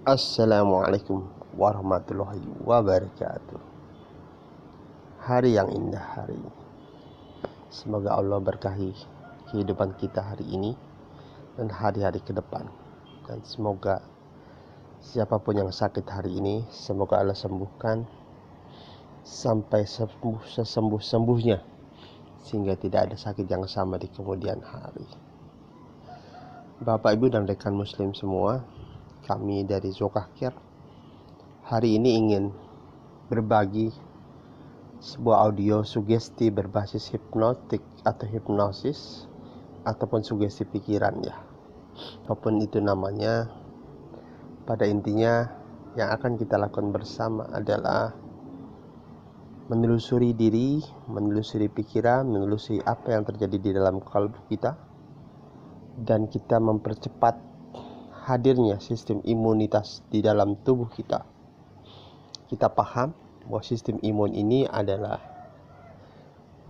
Assalamualaikum warahmatullahi wabarakatuh. Hari yang indah hari ini. Semoga Allah berkahi kehidupan kita hari ini dan hari-hari ke depan. Dan semoga siapapun yang sakit hari ini, semoga Allah sembuhkan sampai sembuh sesembuh-sembuhnya, sehingga tidak ada sakit yang sama di kemudian hari. Bapak, Ibu, dan rekan muslim semua, kami dari Zokahkir hari ini ingin berbagi sebuah audio sugesti berbasis hipnotik atau hipnosis ataupun sugesti pikiran, ya, apapun itu namanya. Pada intinya yang akan kita lakukan bersama adalah menelusuri diri, menelusuri pikiran, menelusuri apa yang terjadi di dalam kalbu kita, dan kita mempercepat hadirnya sistem imunitas di dalam tubuh kita. Kita paham bahwa sistem imun ini adalah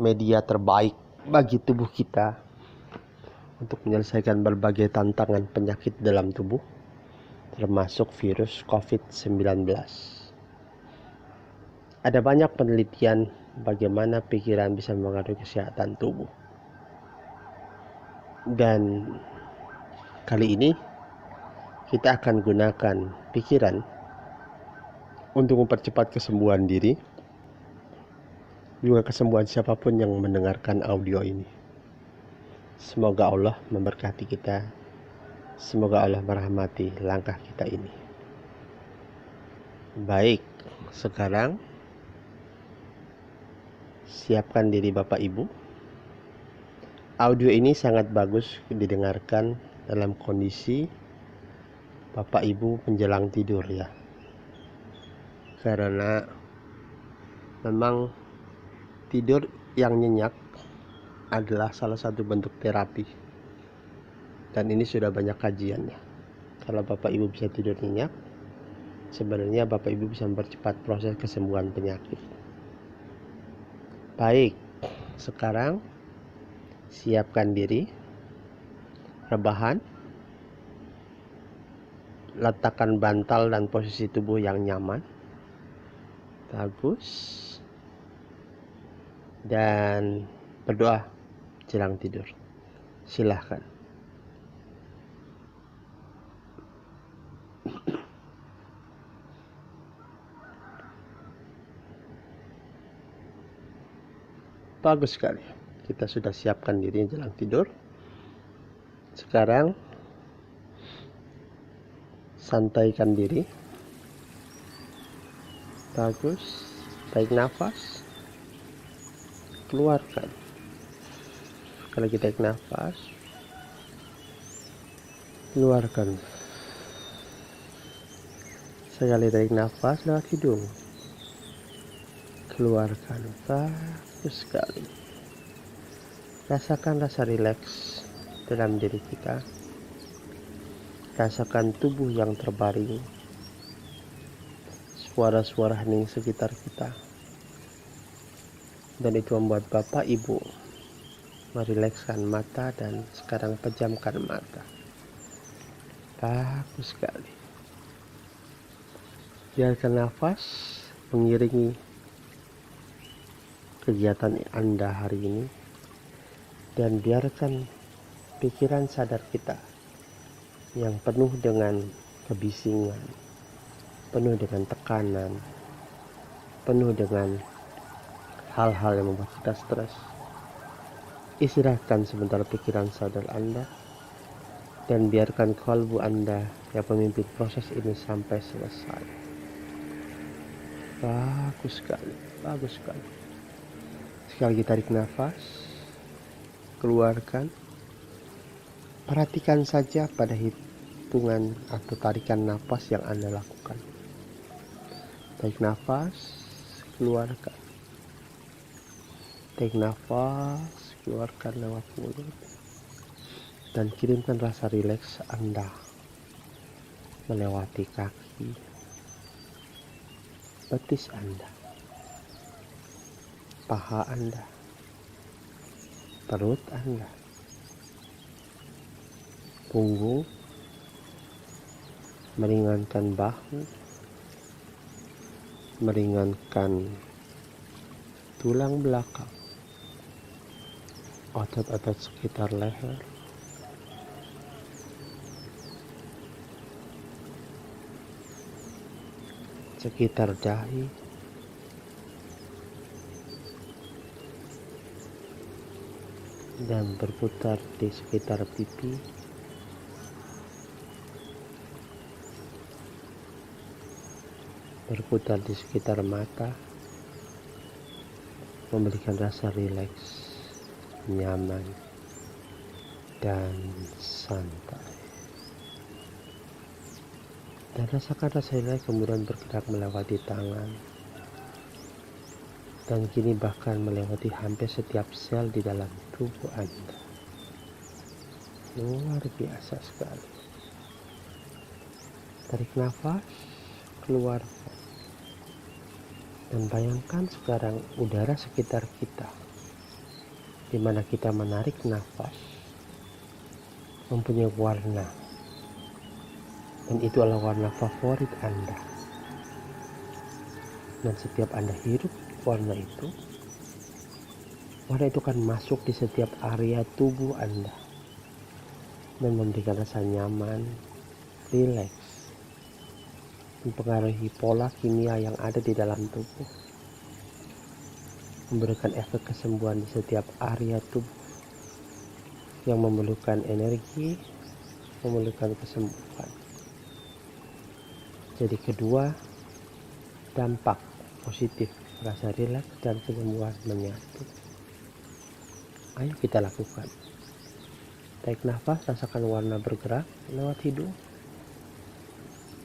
media terbaik bagi tubuh kita untuk menyelesaikan berbagai tantangan penyakit dalam tubuh, termasuk virus COVID-19. Ada banyak penelitian bagaimana pikiran bisa mempengaruhi kesehatan tubuh. Dan kali ini kita akan gunakan pikiran untuk mempercepat kesembuhan diri, juga kesembuhan siapapun yang mendengarkan audio ini. Semoga Allah memberkati kita. Semoga Allah merahmati langkah kita ini. Baik, sekarang siapkan diri Bapak Ibu. Audio ini sangat bagus didengarkan dalam kondisi Bapak Ibu menjelang tidur, ya. Karena memang tidur yang nyenyak adalah salah satu bentuk terapi. Dan ini sudah banyak kajiannya. Kalau Bapak Ibu bisa tidur nyenyak, sebenarnya Bapak Ibu bisa mempercepat proses kesembuhan penyakit. Baik, sekarang siapkan diri, rebahan, letakkan bantal dan posisi tubuh yang nyaman. Bagus. Dan berdoa jelang tidur. Silahkan. Bagus sekali. Kita sudah siapkan diri jelang tidur. Sekarang santaikan diri. Bagus. Tarik nafas. Keluarkan. Kalau kita tarik nafas, keluarkan. Sekali tarik nafas lewat hidung, keluarkan. Bagus sekali. Rasakan rasa rileks dalam diri kita. Rasakan tubuh yang terbaring. Suara-suara hening sekitar kita. Dan itu membuat Bapak Ibu merilekskan mata dan sekarang pejamkan mata. Bagus sekali. Biarkan nafas mengiringi kegiatan Anda hari ini. Dan biarkan pikiran sadar kita yang penuh dengan kebisingan, penuh dengan tekanan, penuh dengan hal-hal yang membuat kita stres. Istirahatkan sebentar pikiran sadar Anda dan biarkan kalbu Anda yang memimpin proses ini sampai selesai. Bagus sekali, bagus sekali. Sekali lagi tarik nafas, keluarkan. Perhatikan saja pada hitungan atau tarikan nafas yang Anda lakukan. Tarik nafas, keluarkan. Tarik nafas, keluarkan lewat mulut. Dan kirimkan rasa rileks Anda melewati kaki, betis Anda, paha Anda, perut Anda, punggung, meringankan bahu, meringankan tulang belakang, otot-otot sekitar leher, sekitar dahi, dan berputar di sekitar pipi, berputar di sekitar mata, memberikan rasa rileks, nyaman, dan santai. Dan rasakan rasa rileks kemudian bergerak melewati tangan, dan kini bahkan melewati hampir setiap sel di dalam tubuh Anda. Luar biasa sekali. Tarik nafas, keluarkan. Dan bayangkan sekarang udara sekitar kita, di mana kita menarik nafas, mempunyai warna. Dan itu adalah warna favorit Anda. Dan setiap Anda hirup warna itu akan masuk di setiap area tubuh Anda dan memberikan rasa nyaman, rileks, mempengaruhi pola kimia yang ada di dalam tubuh, memberikan efek kesembuhan di setiap area tubuh yang memerlukan energi, memerlukan kesembuhan. Jadi kedua dampak positif, rasa rileks dan kesembuhan menyatu. Ayo kita lakukan. Tarik nafas, rasakan warna bergerak lewat hidung,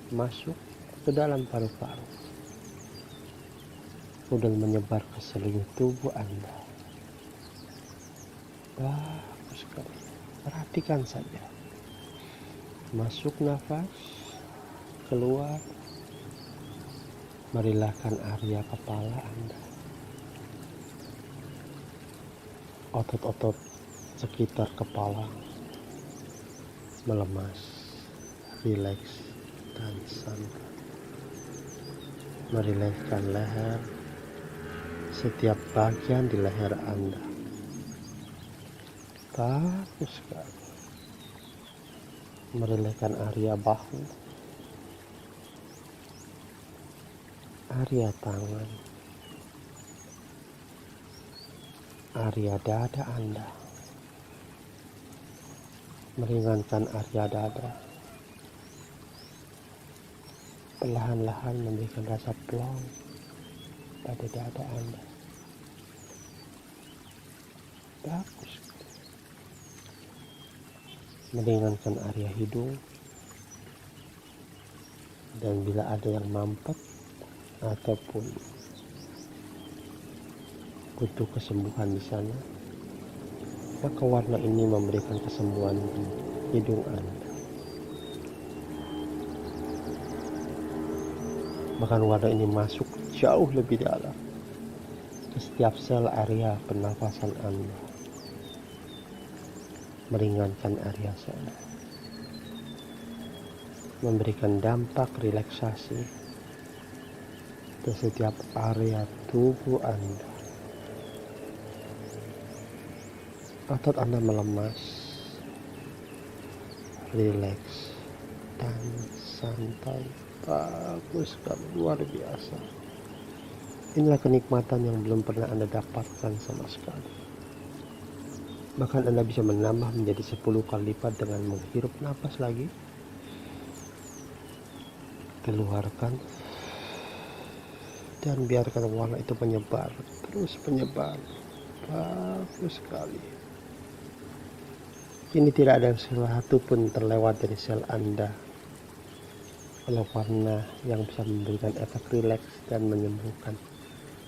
masuk ke dalam paru-paru, kemudian menyebar ke seluruh tubuh Anda. Bagus sekali. Perhatikan saja. Masuk nafas, keluar, merilekkan area kepala Anda. Otot-otot sekitar kepala melemas, rileks, dan santai. Merilekskan leher, setiap bagian di leher Anda. Bagus sekali. Merilekskan area bahu, area tangan, area dada Anda, meringankan area dada, perlahan-lahan memberikan rasa plong pada dada Anda. Bagus. Meringankan area hidung, dan bila ada yang mampet ataupun butuh kesembuhan di sana, maka warna ini memberikan kesembuhan di hidung Anda. Bahkan warna ini masuk jauh lebih dalam ke setiap sel area pernafasan Anda, meringankan area sana, memberikan dampak relaksasi ke setiap area tubuh Anda. Otot Anda melemas, rileks, dan santai. Bagus sekali, luar biasa. Inilah kenikmatan yang belum pernah Anda dapatkan sama sekali. Bahkan Anda bisa menambah menjadi 10 kali lipat dengan menghirup napas lagi. Keluarkan. Dan biarkan warna itu menyebar, terus menyebar. Bagus sekali. Ini tidak ada satu pun terlewat dari sel Anda. Oleh warna yang bisa memberikan efek rileks dan menyembuhkan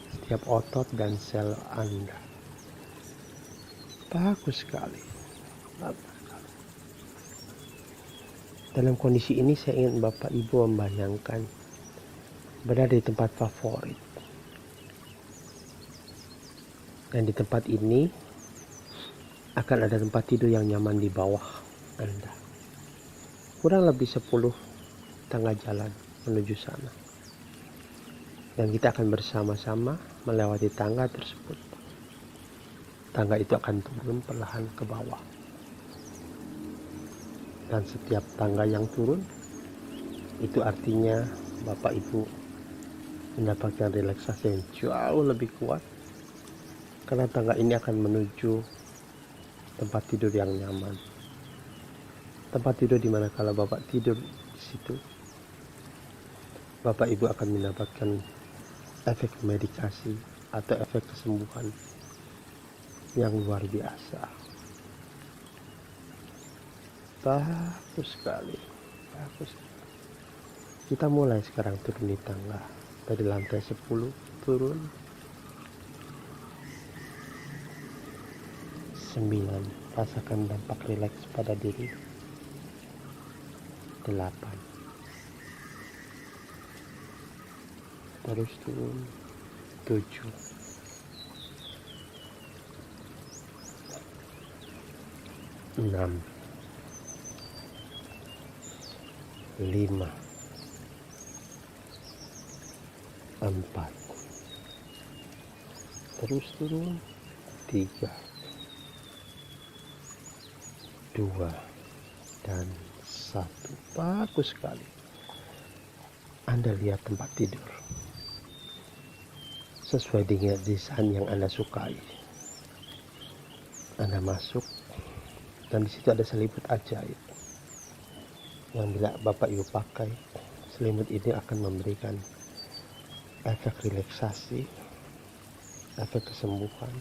setiap otot dan sel Anda. Bagus sekali. Bagus sekali. Dalam kondisi ini saya ingin Bapak Ibu membayangkan berada di tempat favorit. Dan di tempat ini akan ada tempat tidur yang nyaman di bawah Anda. Kurang lebih 10 tengah jalan menuju sana. Dan kita akan bersama-sama melewati tangga tersebut. Tangga itu akan turun perlahan ke bawah. Dan setiap tangga yang turun, itu artinya Bapak Ibu mendapatkan relaksasi yang jauh lebih kuat. Karena tangga ini akan menuju tempat tidur yang nyaman. Tempat tidur di mana kalau Bapak tidur di situ, Bapak Ibu akan mendapatkan efek meditasi atau efek kesembuhan yang luar biasa. Bagus sekali, bagus. Kita mulai sekarang turun di tangga dari lantai 10 turun 9, rasakan dampak rileks pada diri. 8, terus turun 7, 6, 5, 4, terus turun 3, 2, dan 1. Bagus sekali. Anda lihat tempat tidur sesuai dengan desain yang Anda sukai. Anda masuk dan di situ ada selimut ajaib yang bila Bapak Ibu pakai, selimut ini akan memberikan efek relaksasi, efek kesembuhan,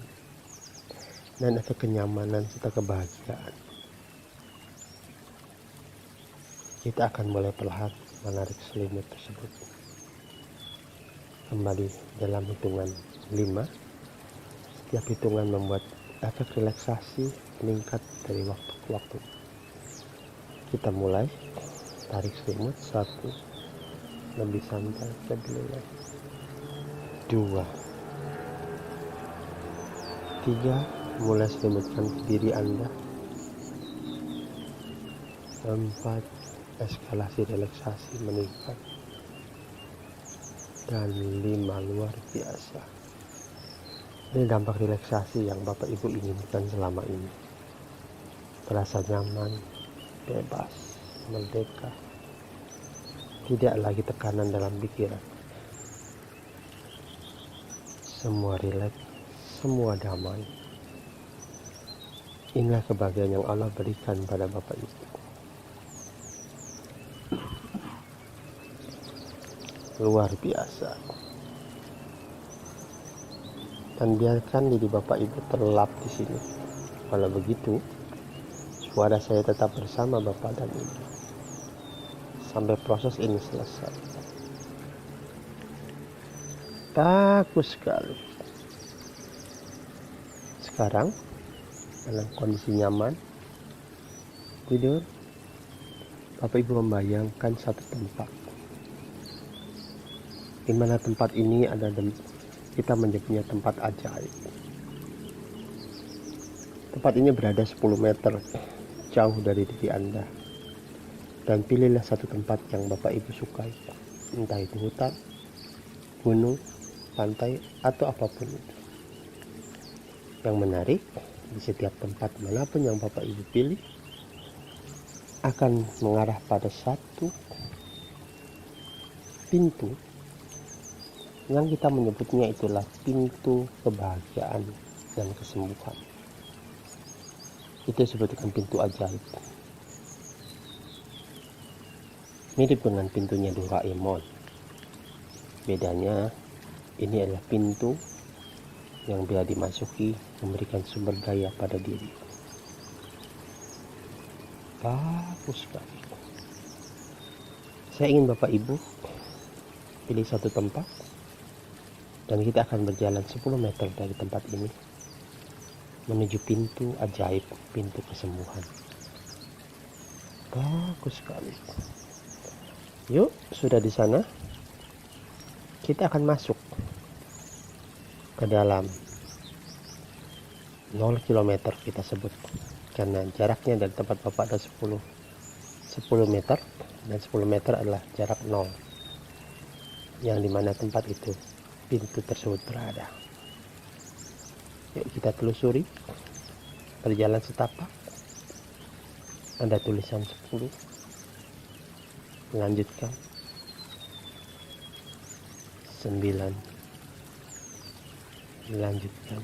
dan efek kenyamanan serta kebahagiaan. Kita akan mulai perlahan menarik selimut tersebut kembali dalam hitungan 5. Setiap hitungan membuat efek relaksasi meningkat dari waktu ke waktu. Kita mulai tarik selimut 1, lebih santai sebelumnya. 2, 3, mulai selimutkan ke diri Anda. 4, eskalasi relaksasi meningkat. Dan 5, luar biasa. Ini dampak relaksasi yang Bapak Ibu inginkan selama ini. Terasa nyaman, bebas, merdeka. Tidak lagi tekanan dalam pikiran. Semua rileks, semua damai. Inilah kebahagiaan yang Allah berikan pada Bapak Ibu. Luar biasa. Dan biarkan diri Bapak Ibu terlelap di sini. Kalau begitu, suara saya tetap bersama Bapak dan Ibu sampai proses ini selesai. Bagus sekali. Sekarang dalam kondisi nyaman tidur, Bapak Ibu membayangkan satu tempat, di mana tempat ini ada kita menyebutnya tempat ajaib. Tempat ini berada 10 meter jauh dari diri Anda. Dan pilihlah satu tempat yang Bapak Ibu sukai, entah itu hutan, gunung, pantai, atau apapun itu. Yang menarik, di setiap tempat manapun yang Bapak Ibu pilih akan mengarah pada satu pintu yang kita menyebutnya itulah pintu kebahagiaan dan kesembuhan. Itu disebutkan pintu ajaib. Mirip dengan pintunya Doraemon. Bedanya, ini adalah pintu yang bila dimasuki memberikan sumber daya pada diri. Bagus sekali. Saya ingin Bapak Ibu pilih satu tempat dan kita akan berjalan 10 meter dari tempat ini menuju pintu ajaib, pintu kesembuhan. Bagus sekali. Yuk, sudah di sana. Kita akan masuk ke dalam 0 km kita sebut, karena jaraknya dari tempat Bapak ada 10 meter dan 10 meter adalah jarak 0, yang dimana tempat itu pintu tersebut berada. Yuk kita telusuri, berjalan setapak, ada tulisan 10, lanjutkan 9, lanjutkan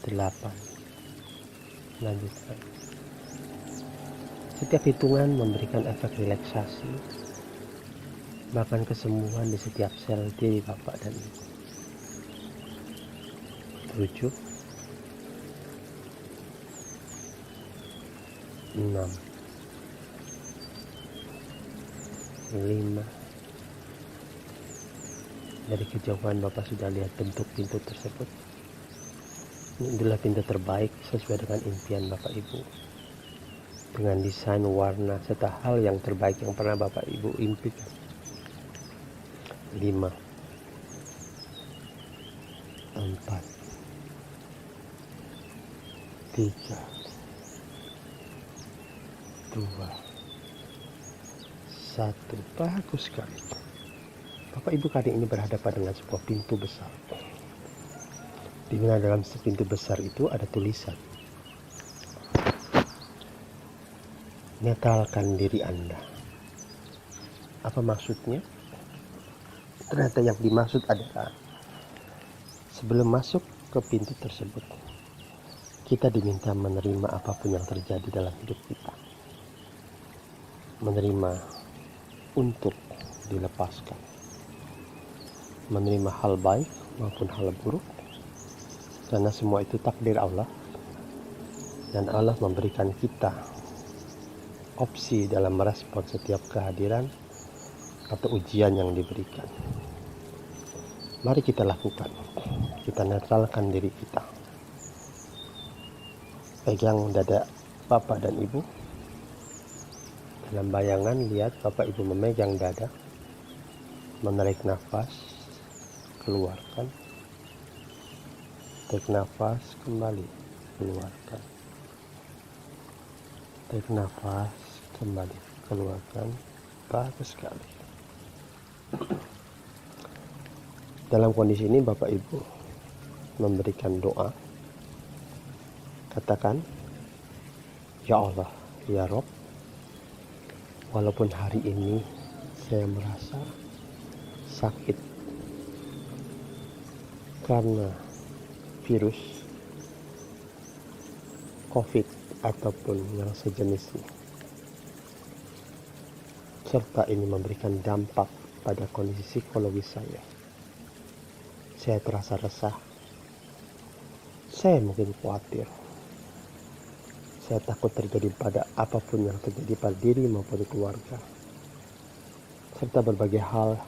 8, lanjutkan. Setiap hitungan memberikan efek relaksasi, bahkan kesembuhan di setiap sel diri Bapak dan Ibu. 7, 6, 5. Dari kejauhan Bapak sudah lihat bentuk pintu tersebut. Ini adalah pintu terbaik sesuai dengan impian Bapak Ibu, dengan desain, warna, serta hal yang terbaik yang pernah Bapak Ibu impikan. 5, 4, 3, 2, 1. Bagus sekali. Bapak Ibu kali ini berhadapan dengan sebuah pintu besar, di mana dalam pintu besar itu ada tulisan, netralkan diri Anda. Apa maksudnya? Ternyata yang dimaksud adalah sebelum masuk ke pintu tersebut, kita diminta menerima apapun yang terjadi dalam hidup kita. Menerima untuk dilepaskan. Menerima hal baik maupun hal buruk, karena semua itu takdir Allah, dan Allah memberikan kita opsi dalam merespon setiap kehadiran atau ujian yang diberikan. Mari kita lakukan. Kita netralkan diri kita. Pegang dada Bapak dan Ibu. Dalam bayangan lihat Bapak Ibu memegang dada, menarik nafas, keluarkan, tarik nafas, kembali, keluarkan, tarik nafas, kembali, keluarkan. Bagus sekali. Dalam kondisi ini Bapak Ibu memberikan doa. Katakan, ya Allah, ya Rob, walaupun hari ini saya merasa sakit karena virus COVID ataupun yang sejenisnya, serta ini memberikan dampak pada kondisi psikologis saya. Saya terasa resah. Saya mungkin khawatir. Saya takut terjadi pada apapun yang terjadi pada diri maupun keluarga, serta berbagai hal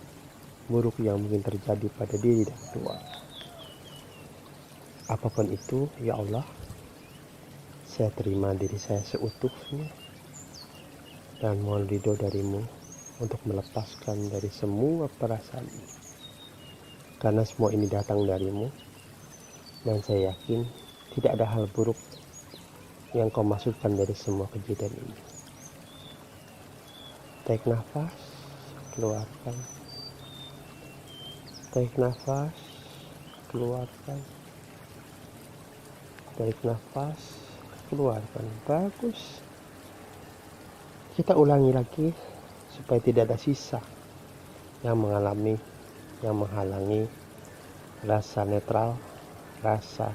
buruk yang mungkin terjadi pada diri dan keluarga. Apapun itu, ya Allah, saya terima diri saya seutuhnya dan mohon ridho darimu untuk melepaskan dari semua perasaan ini. Karena semua ini datang darimu, dan saya yakin tidak ada hal buruk yang kau maksudkan dari semua kejadian ini. Tarik nafas, keluarkan. Tarik nafas, keluarkan. Tarik nafas, keluarkan. Bagus. Kita ulangi lagi supaya tidak ada sisa yang menghalangi rasa netral, rasa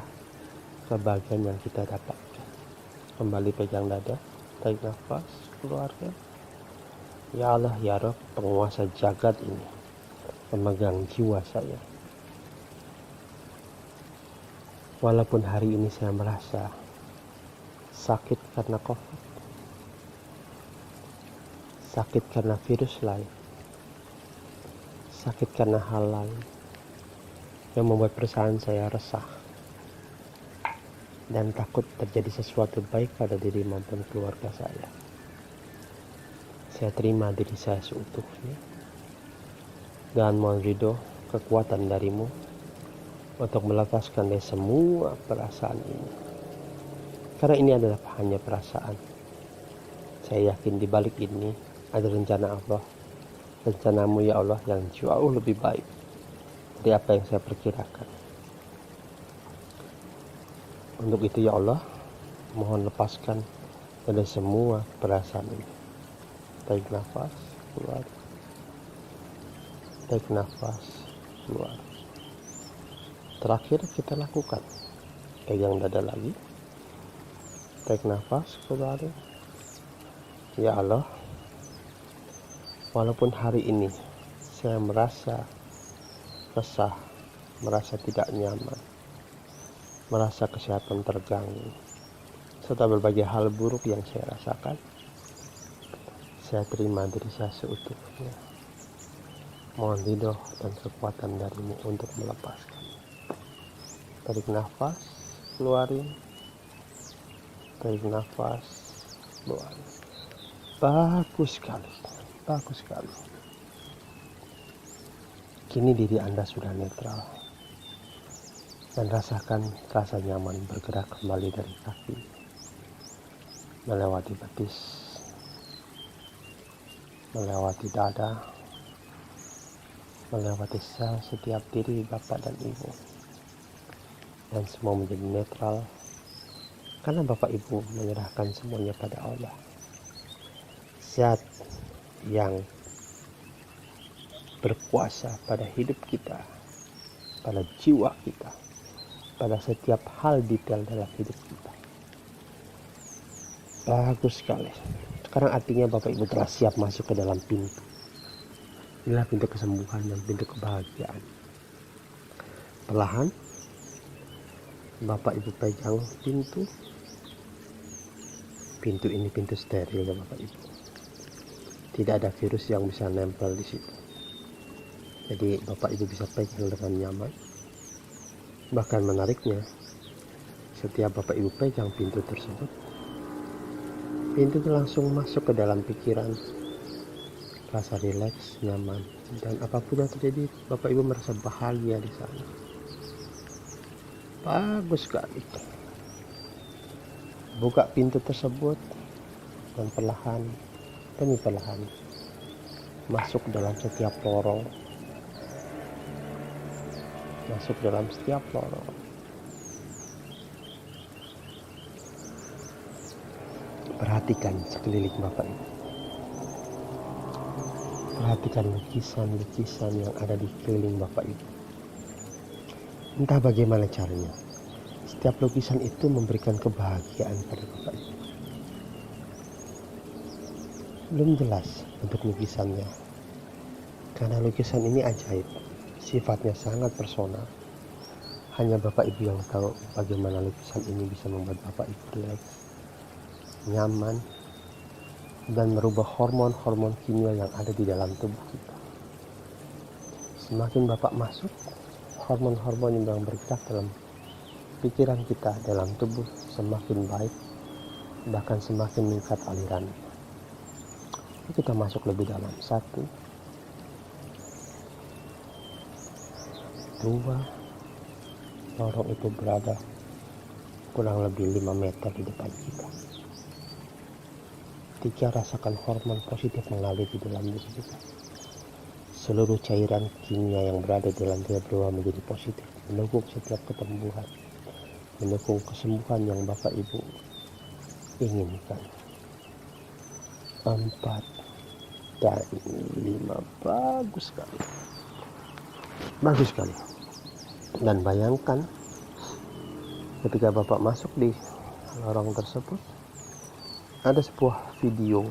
kebahagiaan yang kita dapatkan. Kembali pegang dada, tarik nafas, keluarkan. Ya Allah, ya Rabb, penguasa jagat ini, pemegang jiwa saya. Walaupun hari ini saya merasa sakit karena COVID, sakit karena virus lain, sakit karena hal lain yang membuat perasaan saya resah dan takut terjadi sesuatu baik pada diri maupun keluarga saya. Saya terima diri saya seutuhnya dan mohon ridho kekuatan darimu untuk melepaskan dari semua perasaan ini. Karena ini adalah hanya perasaan. Saya yakin di balik ini ada rencana Allah, rencanamu ya Allah yang jauh lebih baik dari apa yang saya perkirakan. Untuk itu ya Allah, mohon lepaskan dari semua perasaan ini. Tarik nafas, keluar. Tarik nafas, keluar. Terakhir kita lakukan, pegang dada lagi. Tarik nafas, keluar. Ya Allah, walaupun hari ini saya merasa resah, merasa tidak nyaman, merasa kesehatan terganggu, serta berbagai hal buruk yang saya rasakan, saya terima diri saya seutuhnya. Mohon ridho dan kekuatan darimu untuk melepaskan. Tarik nafas, keluarin. Tarik nafas, keluarin. Bagus sekali, bagus sekali. Kini diri Anda sudah netral dan rasakan rasa nyaman bergerak kembali dari kaki, melewati betis, melewati dada, melewati sel setiap diri Bapak dan Ibu, dan semua menjadi netral karena Bapak Ibu menyerahkan semuanya pada Allah, Zat yang berkuasa pada hidup kita, pada jiwa kita, pada setiap hal detail dalam hidup kita. Bagus sekali. Sekarang artinya Bapak Ibu telah siap masuk ke dalam pintu. Inilah pintu kesembuhan dan pintu kebahagiaan. Perlahan Bapak Ibu pegang pintu. Pintu ini pintu steril ya Bapak Ibu. Tidak ada virus yang bisa nempel di situ. Jadi Bapak Ibu bisa pegang dengan nyaman. Bahkan menariknya, setiap Bapak Ibu pegang pintu tersebut, pintu itu langsung masuk ke dalam pikiran, rasa rileks, nyaman, dan apapun yang terjadi, Bapak Ibu merasa bahagia di sana. Bagus sekali. Buka pintu tersebut dan perlahan demi perlahan masuk dalam setiap lorong, masuk dalam setiap lorong. Perhatikan sekeliling Bapak Ibu. Perhatikan lukisan-lukisan yang ada di sekeliling Bapak Ibu. Entah bagaimana caranya, setiap lukisan itu memberikan kebahagiaan pada Bapak Ibu. Belum jelas bentuk lukisannya, karena lukisan ini ajaib, sifatnya sangat personal. Hanya Bapak Ibu yang tahu bagaimana lukisan ini bisa membuat Bapak Ibu rileks, nyaman, dan merubah hormon-hormon kimia yang ada di dalam tubuh kita. Semakin Bapak masuk, hormon-hormon yang bergerak dalam pikiran kita, dalam tubuh semakin baik, bahkan semakin meningkat aliran. Kita masuk lebih dalam. 1, 2, lorong itu berada kurang lebih 5 meter di depan kita. 3, rasakan hormon positif mengalir di dalam diri kita. Seluruh cairan kimia yang berada dalam diri berubah menjadi positif, mendukung setiap kesembuhan, mendukung kesembuhan yang Bapak Ibu inginkan. 4 dan 5, bagus sekali, bagus sekali. Dan bayangkan ketika Bapak masuk di lorong tersebut, ada sebuah video,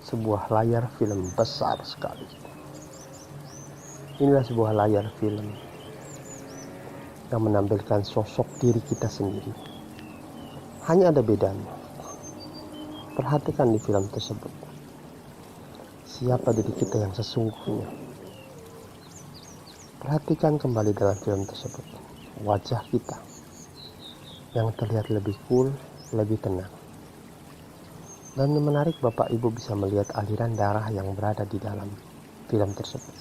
sebuah layar film besar sekali. Inilah sebuah layar film yang menampilkan sosok diri kita sendiri. Hanya ada bedanya. Perhatikan di film tersebut, siapa diri kita yang sesungguhnya. Perhatikan kembali dalam film tersebut, wajah kita yang terlihat lebih cool, lebih tenang. Dan yang menarik, Bapak Ibu bisa melihat aliran darah yang berada di dalam film tersebut.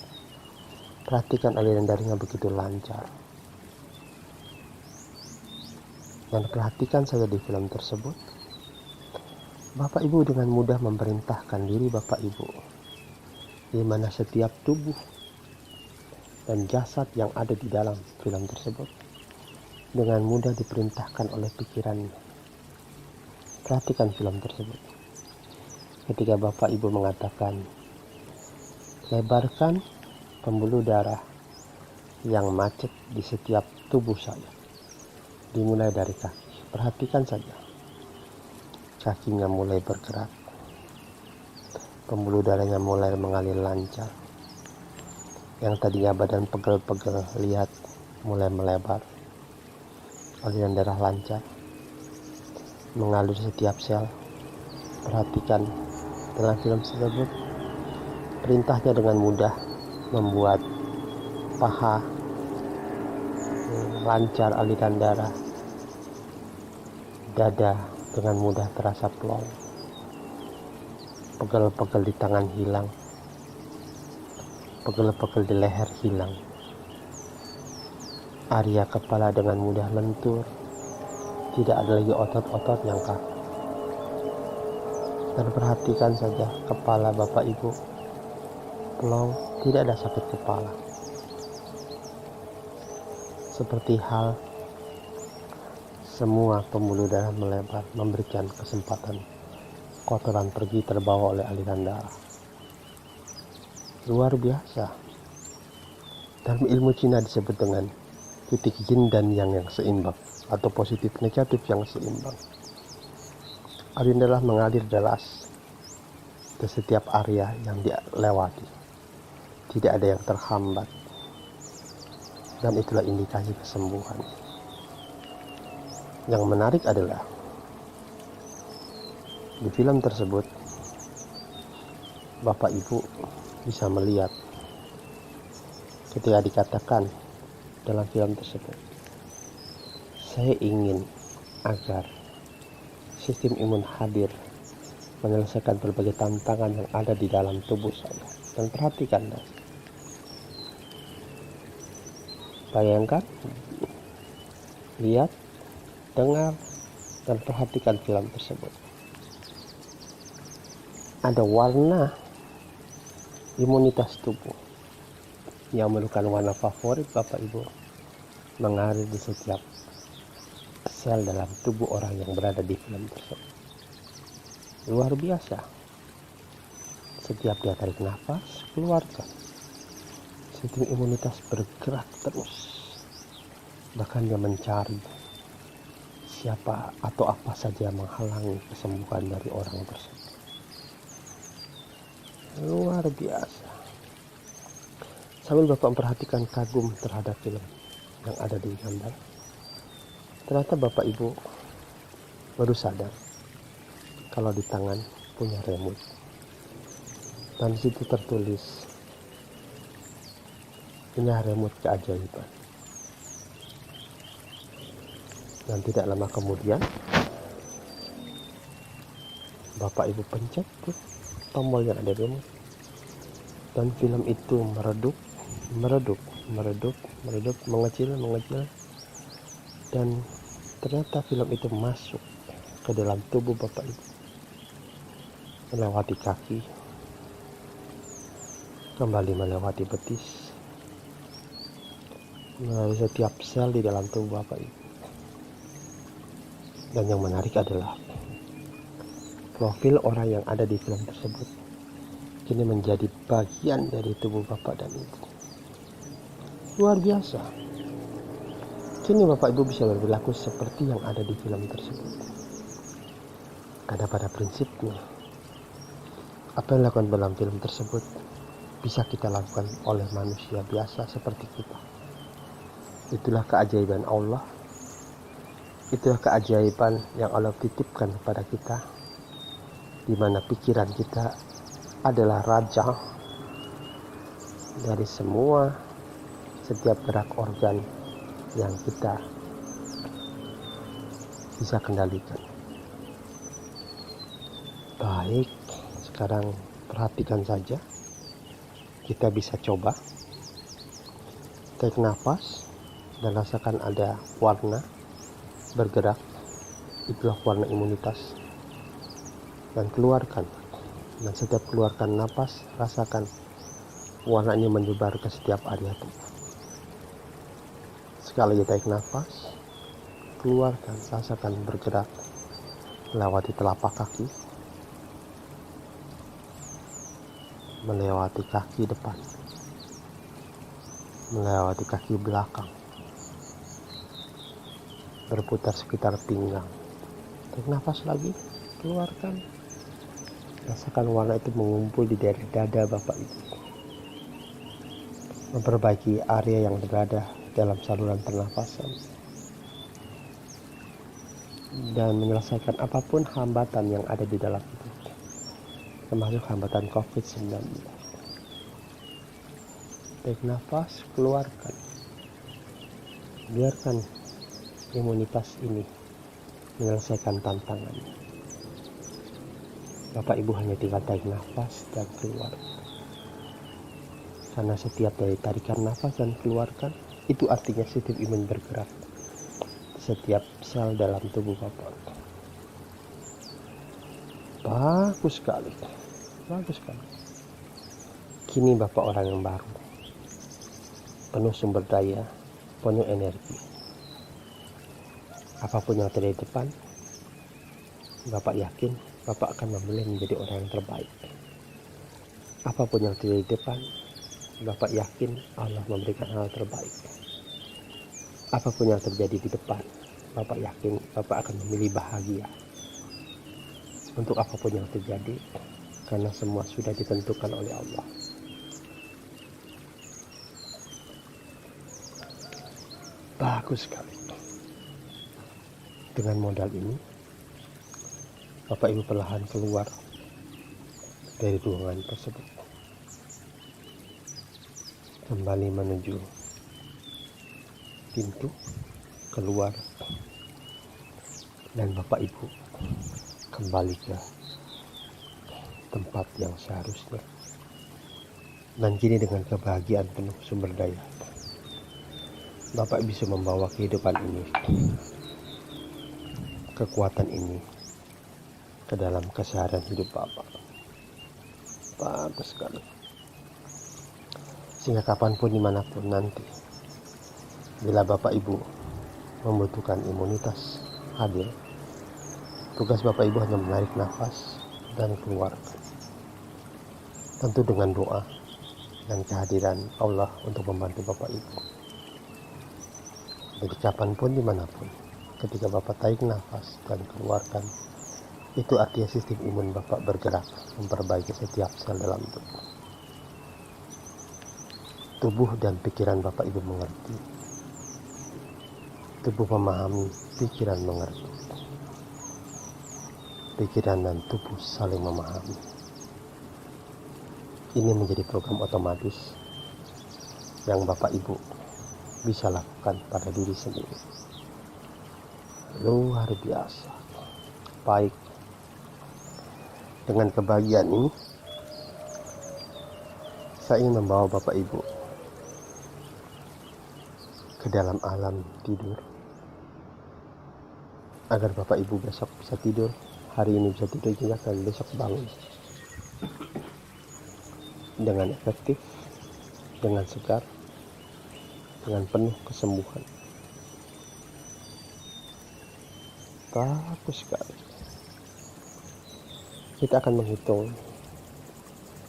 Perhatikan aliran darahnya begitu lancar. Dan perhatikan saja di film tersebut, Bapak Ibu dengan mudah memerintahkan diri Bapak Ibu, di mana setiap tubuh dan jasad yang ada di dalam film tersebut dengan mudah diperintahkan oleh pikirannya. Perhatikan film tersebut. Ketika Bapak Ibu mengatakan, lebarkan pembuluh darah yang macet di setiap tubuh saya, dimulai dari kaki. Perhatikan saja, kakinya mulai bergerak, pembuluh darahnya mulai mengalir lancar. Yang tadinya badan pegel-pegel, lihat mulai melebar, aliran darah lancar mengalir setiap sel. Perhatikan dalam film tersebut, perintahnya dengan mudah membuat paha lancar aliran darah, dada dengan mudah terasa plong, pegel-pegel di tangan hilang, pegel-pegel di leher hilang, area kepala dengan mudah lentur, tidak ada lagi otot-otot yang kaku. Dan perhatikan saja kepala Bapak Ibu plong, tidak ada sakit kepala. Seperti hal semua pembuluh darah melebar, memberikan kesempatan kotoran pergi terbawa oleh aliran darah. Luar biasa. Dalam ilmu Cina disebut dengan titik yin dan yang seimbang, atau positif negatif yang seimbang. Aliran darah mengalir deras ke setiap area yang dilewati, tidak ada yang terhambat, dan itulah indikasi kesembuhan. Yang menarik adalah di film tersebut Bapak Ibu bisa melihat ketika dikatakan dalam film tersebut, saya ingin agar sistem imun hadir menyelesaikan berbagai tantangan yang ada di dalam tubuh saya. Dan perhatikan, bayangkan, lihat, dengar, dan perhatikan film tersebut. Ada warna imunitas tubuh yang merupakan warna favorit Bapak Ibu mengalir di setiap sel dalam tubuh orang yang berada di film tersebut. Luar biasa. Setiap dia tarik nafas, keluarkan, sistem imunitas bergerak terus. Bahkan dia mencari siapa atau apa saja yang menghalangi kesembuhan dari orang tersebut. Luar biasa. Sambil Bapak memperhatikan kagum terhadap film yang ada di gambar, ternyata Bapak Ibu baru sadar kalau di tangan punya remote, dan disitu tertulis, ini remote keajaiban. Dan tidak lama kemudian Bapak Ibu pencet tuh tombol yang ada di remote, dan film itu meredup, mengecil, dan ternyata film itu masuk ke dalam tubuh Bapak Ibu, melewati kaki, kembali melewati betis, melalui setiap sel di dalam tubuh Bapak Ibu. Dan yang menarik adalah profil orang yang ada di film tersebut kini menjadi bagian dari tubuh Bapak dan Ibu. Luar biasa. Kini Bapak Ibu bisa berperilaku seperti yang ada di film tersebut. Karena pada prinsipnya, apa yang dilakukan dalam film tersebut bisa kita lakukan oleh manusia biasa seperti kita. Itulah keajaiban Allah. Itulah keajaiban yang Allah titipkan kepada kita, di mana pikiran kita adalah raja dari setiap gerak organ yang kita bisa kendalikan. Baik, sekarang perhatikan saja. Kita bisa coba tarik nafas dan rasakan ada warna bergerak. Itulah warna imunitas. dan keluarkan. Dan setiap keluarkan napas, rasakan warna ini menyebar ke setiap area tubuh. Sekali lagi tarik nafas, keluarkan, rasakan bergerak melewati telapak kaki, melewati kaki depan, melewati kaki belakang, berputar sekitar pinggang. Tarik nafas lagi, keluarkan. Rasakan warna itu mengumpul di daerah dada Bapak Ibu, memperbaiki area yang berada dalam saluran pernafasan, dan menyelesaikan apapun hambatan yang ada di dalam itu, termasuk hambatan COVID-19. Tarik nafas, keluarkan. Biarkan imunitas ini menyelesaikan tantangannya. Bapak Ibu hanya tinggal tarik nafas dan keluar. Karena setiap dari tarikan nafas dan keluarkan, itu artinya sistem imun bergerak setiap sel dalam tubuh Bapak. Bagus sekali. Bagus sekali. Kini Bapak orang yang baru, penuh sumber daya, penuh energi. Apapun yang terjadi di depan, Bapak yakin Bapak akan memilih menjadi orang yang terbaik. Apapun yang terjadi di depan, Bapak yakin Allah memberikan hal terbaik. Apapun yang terjadi di depan, Bapak yakin Bapak akan memilih bahagia. Untuk apapun yang terjadi, karena semua sudah ditentukan oleh Allah. Bagus sekali. Dengan modal ini, Bapak Ibu perlahan keluar dari ruangan tersebut, kembali menuju pintu keluar, dan Bapak Ibu kembali ke tempat yang seharusnya. Dan kini dengan kebahagiaan penuh sumber daya, Bapak bisa membawa kehidupan ini, kekuatan ini ke dalam keseharian hidup Bapak. Bagus sekali. Sehingga kapanpun dimanapun nanti, bila Bapak Ibu membutuhkan imunitas hadir, tugas Bapak Ibu hanya menarik nafas dan keluarkan. Tentu dengan doa dan kehadiran Allah untuk membantu Bapak Ibu. Jadi kapanpun dimanapun, ketika Bapak tarik nafas dan keluarkan, itu artinya sistem imun Bapak bergerak memperbaiki setiap sel dalam tubuh. Tubuh dan pikiran Bapak Ibu mengerti. Tubuh memahami, pikiran mengerti. Pikiran dan tubuh saling memahami. Ini menjadi program otomatis yang Bapak Ibu bisa lakukan pada diri sendiri. Luar biasa. Baik. Dengan kebahagiaan ini, saya ingin membawa Bapak Ibu ke dalam alam tidur, agar Bapak Ibu besok bisa tidur, hari ini bisa tidur juga, dan besok bangun dengan efektif, dengan segar, dengan penuh kesembuhan. Bagus sekali. Kita akan menghitung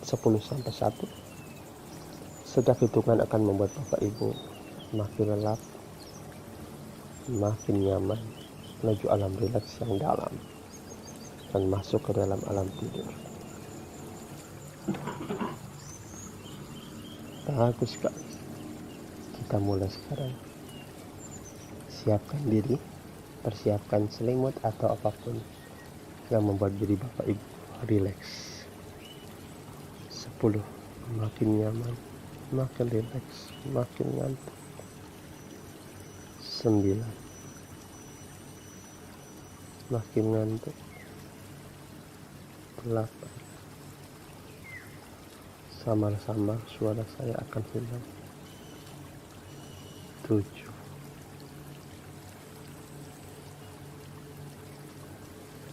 10 sampai 1. Setiap hitungan akan membuat Bapak Ibu makin lelap, makin nyaman, menuju alam rileks yang dalam, dan masuk ke dalam alam tidur. Bagus sekali. Kita mulai sekarang. Siapkan diri, persiapkan selimut atau apapun yang membuat diri Bapak Ibu rileks. 10. Makin nyaman, makin rileks, makin ngantuk. 9. Makin ngantuk. 8. Samar-samar suara saya akan hilang. 7.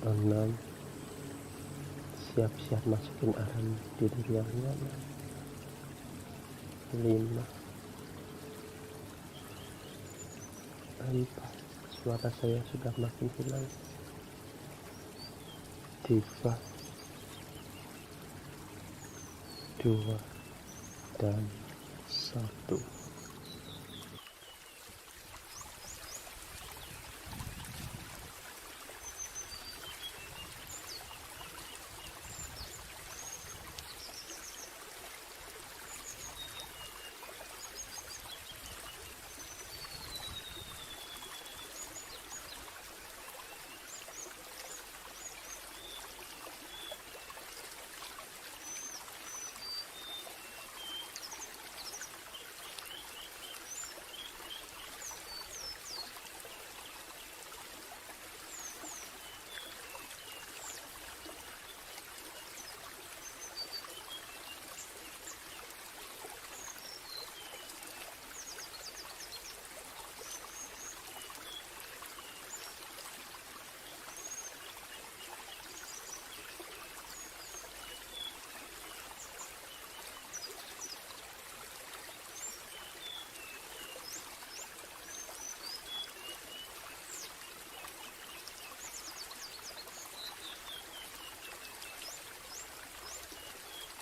6. siap-siap masukin arang tidur yang nyaman. 5, 4, suara saya sudah makin hilang. 3, 2, dan 1.